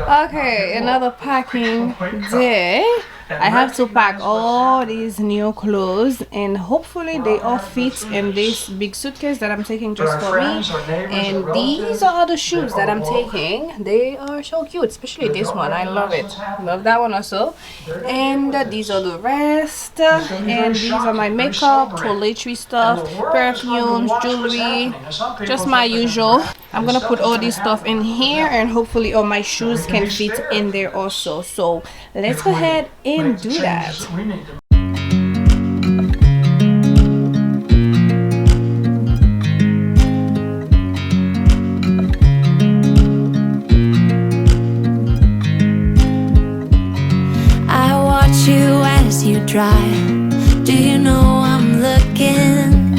Okay, another packing day. I have to pack all these new clothes and hopefully they all fit in this big suitcase that I'm taking just for me. And these are the shoes that I'm taking. They are so cute, especially this one. I love it. Love that one also. And these are the rest. And these are my makeup, toiletry stuff, perfumes, jewelry, just my usual. I'm gonna put all this stuff in here and hopefully all my shoes can fit in there also. So let's go ahead and do that. I watch you as you drive. Do you know I'm looking?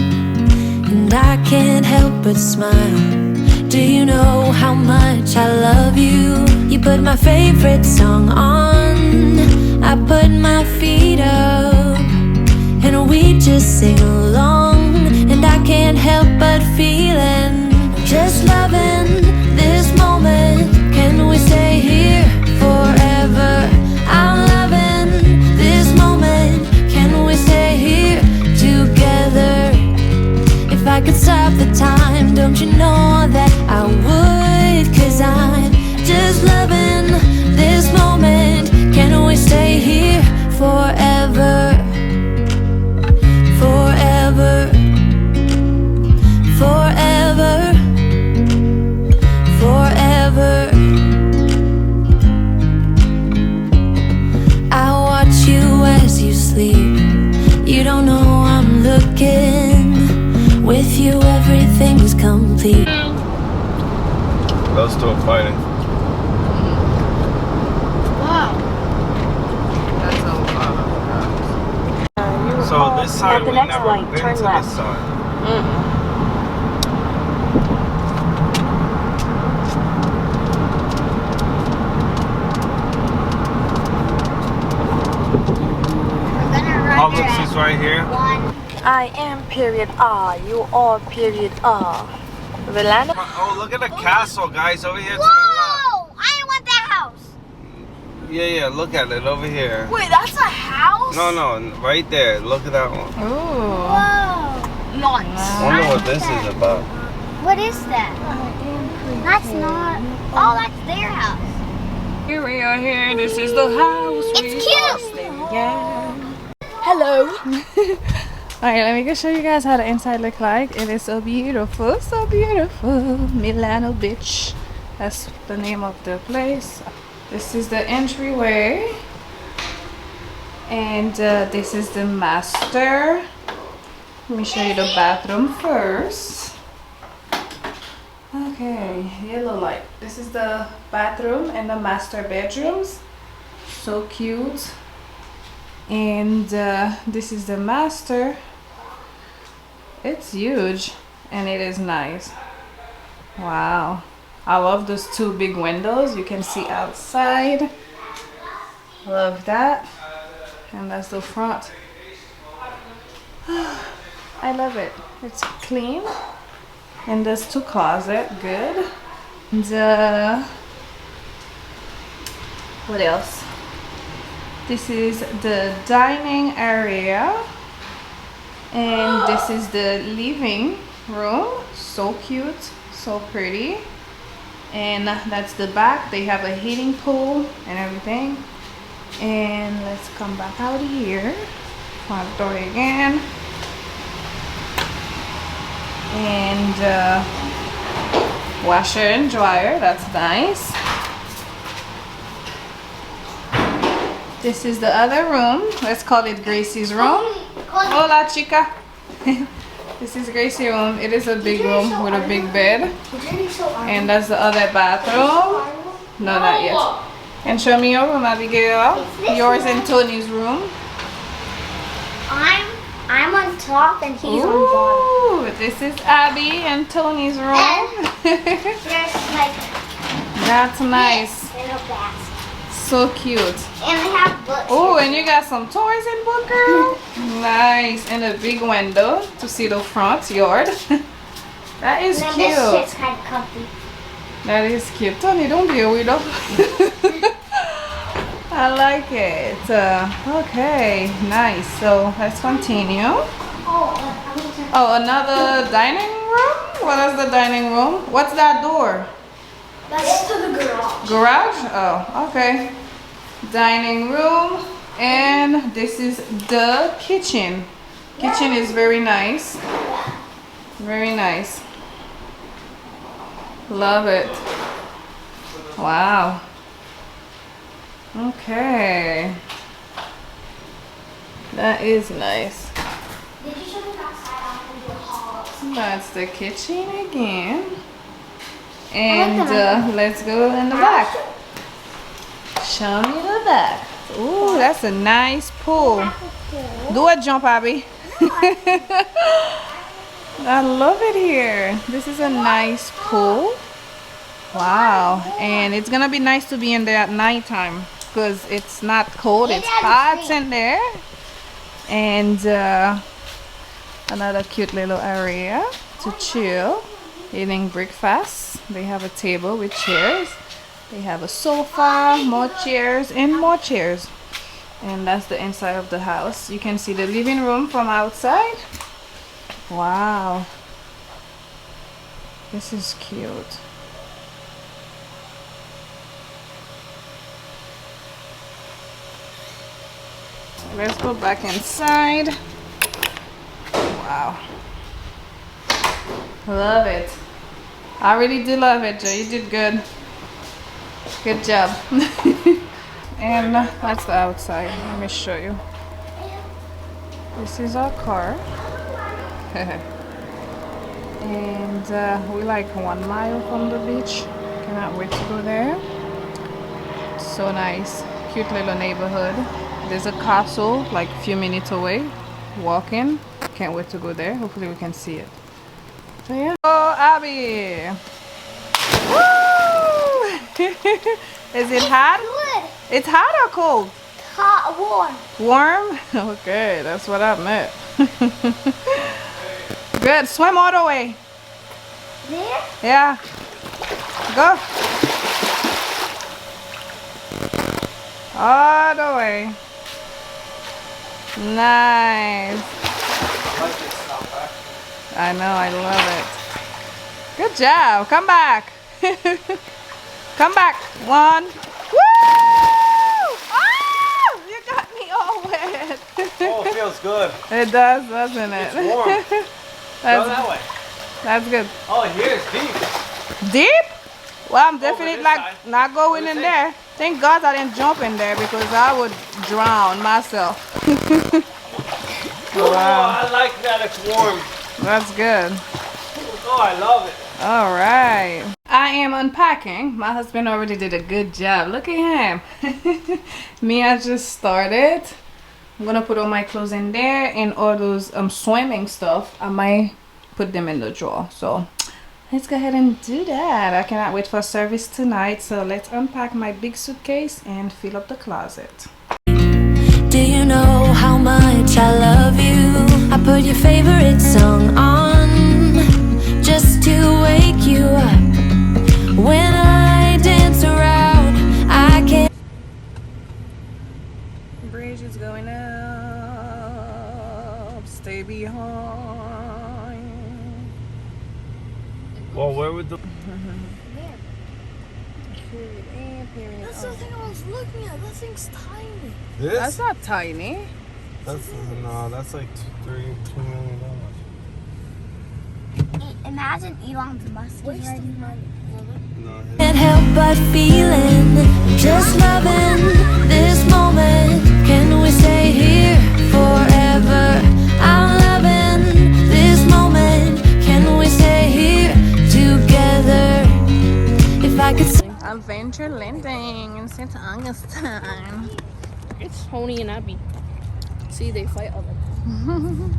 And I can't help but smile. Do you know how much I love you? You put my favorite song on, I put my feet up, and we just sing along. And I can't help but feeling, just loving this moment. Can we stay here forever? I'm loving this moment. Can we stay here together? If I could stop the time, don't you know that I would? 'Cause I'm just loving this moment. Can we stay here forever? Forever. Forever. Forever. I watch you as you sleep. You don't know I'm looking. With you everything's complete. Those two are fighting. Wow. That's so fun. So this side we never been to this side. Publix is right here. I am period R. You are period R. Velana? Oh, look at the castle, guys, over here to the Whoa! I want that house. left. Yeah, look at it over here. Wait, that's a house? No, right there. Look at that one. Ooh. Whoa. Nice. I wonder what this is about. What is that? That's not. Oh, that's their house. Here we are here. This is the house. It's cute. Hello. Alright, let me go show you guys how the inside look like. It is so beautiful, so beautiful. Milano Beach. That's the name of the place. This is the entryway. And this is the master. Let me show you the bathroom first. Okay, yellow light. This is the bathroom and the master bedrooms. So cute. And this is the master. It's huge and it is nice. Wow, I love those two big windows. You can see outside. Love that. And that's the front. I love it. It's clean. And there's two closets. Good. And what else? This is the dining area. And this is the living room. So cute, so pretty. And that's the back. They have a heating pool and everything. And let's come back out here. Front door again. And washer and dryer. That's nice. This is the other room. Let's call it Gracie's room. Hola, chica. This is Gracie's room. It is a big room with a big bed. And that's the other bathroom. No, not yet. And show me your room, Abigail. Yours and Tony's room. I'm on top and he's on bottom. Ooh, this is Abby and Tony's room. And there's like That's nice. little basket. So cute. And they have books. Oh, and you got some toys in book, girl. Nice. And a big window to see the front yard. That is And then cute. this shit's kind of comfy. That is cute. Tony, don't be a weirdo. I like it. Okay, nice. So let's continue. Oh, another dining room? What is the dining room? What's that door? That's to the garage. Garage? Oh, okay. Dining room. And this is the kitchen. Kitchen is very nice. Very nice. Love it. Wow. Okay. That is nice. Did you show me outside? I can do a haul. That's the kitchen again. And let's go in the back. Show me the back. Ooh, that's a nice pool. Do a jump, Abby. I love it here. This is a nice pool. Wow. And it's gonna be nice to be in there at nighttime because it's not cold, it's hot in there. And another cute little area to chill, eating breakfast. They have a table with chairs. They have a sofa, more chairs, and more chairs. And that's the inside of the house. You can see the living room from outside. Wow. This is cute. Let's go back inside. Wow. Love it. I really do love it, Joe. You did good. Good job. And that's the outside. Let me show you. This is our car. And we're like 1 mile from the beach. Cannot wait to go there. So nice. Cute little neighborhood. There's a castle like a few minutes away. Walking. Can't wait to go there. Hopefully we can see it. So yeah. Oh, Abby. Woo! Is it hot? Good. It's hot or cold? Hot, warm. Warm? Okay, that's what I meant. Good. Swim all the way. There? Yeah. Go. All the way. Nice. I know, I love it. Good job. Come back. Come back. 1. Woo! Oh! You got me all wet. Oh, it feels good. It does, doesn't it? It's warm. Go that way. That's good. Oh, here's deep. Deep? Well, I'm definitely this like side. not going in there. Thank God I didn't jump in there because I would drown myself. Oh, I like that it's warm. That's good. Oh, I love it. All right. I am unpacking. My husband already did a good job. Look at him. Me, I just started. I'm gonna put all my clothes in there and all those swimming stuff. I might put them in the drawer. So let's go ahead and do that. I cannot wait for service tonight. So let's unpack my big suitcase and fill up the closet. Do you know how much I love you? I put your favorite song on just to wake you up. When I dance around, I can't. Bridge is going up. Stay behind. Well, where would the... That's the thing I was looking at. That thing's tiny. This? That's not tiny. That's like $2 million. Imagine Elon's Musk is right now. No, Can't help but feeling, just loving this moment. Can we stay here forever? I'm loving this moment. Can we stay here together? If I could say Adventure Landing in St. Augustine. It's Tony and Abby. See, they fight all the time.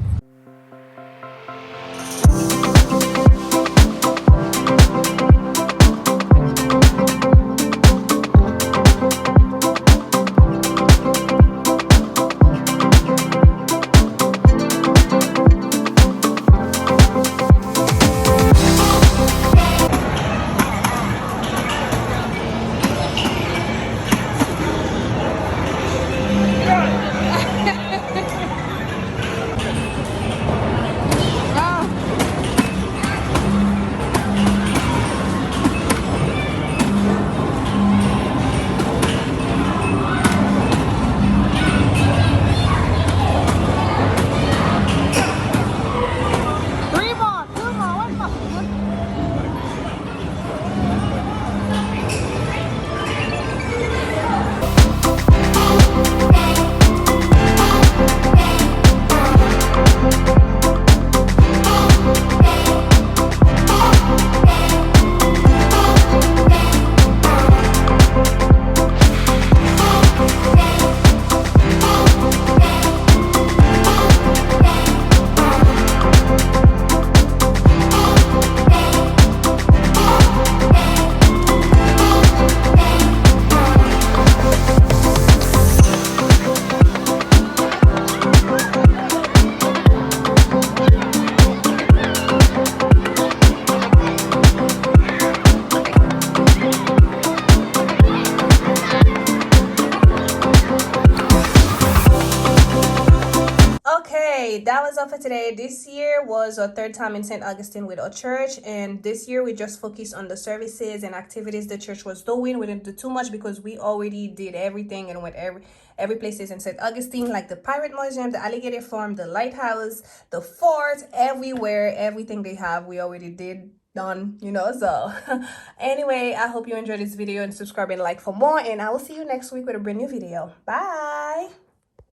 that was all for today. This year was our third time in St. Augustine with our church, and this year we just focused on the services and activities the church was doing. We didn't do too much because we already did everything and went every places in St. Augustine, like the Pirate Museum, the Alligator Farm, the lighthouse, the fort, everywhere, everything they have, we already did done, you know. So anyway, I hope you enjoyed this video, and subscribe and like for more, and I will see you next week with a brand new video. Bye.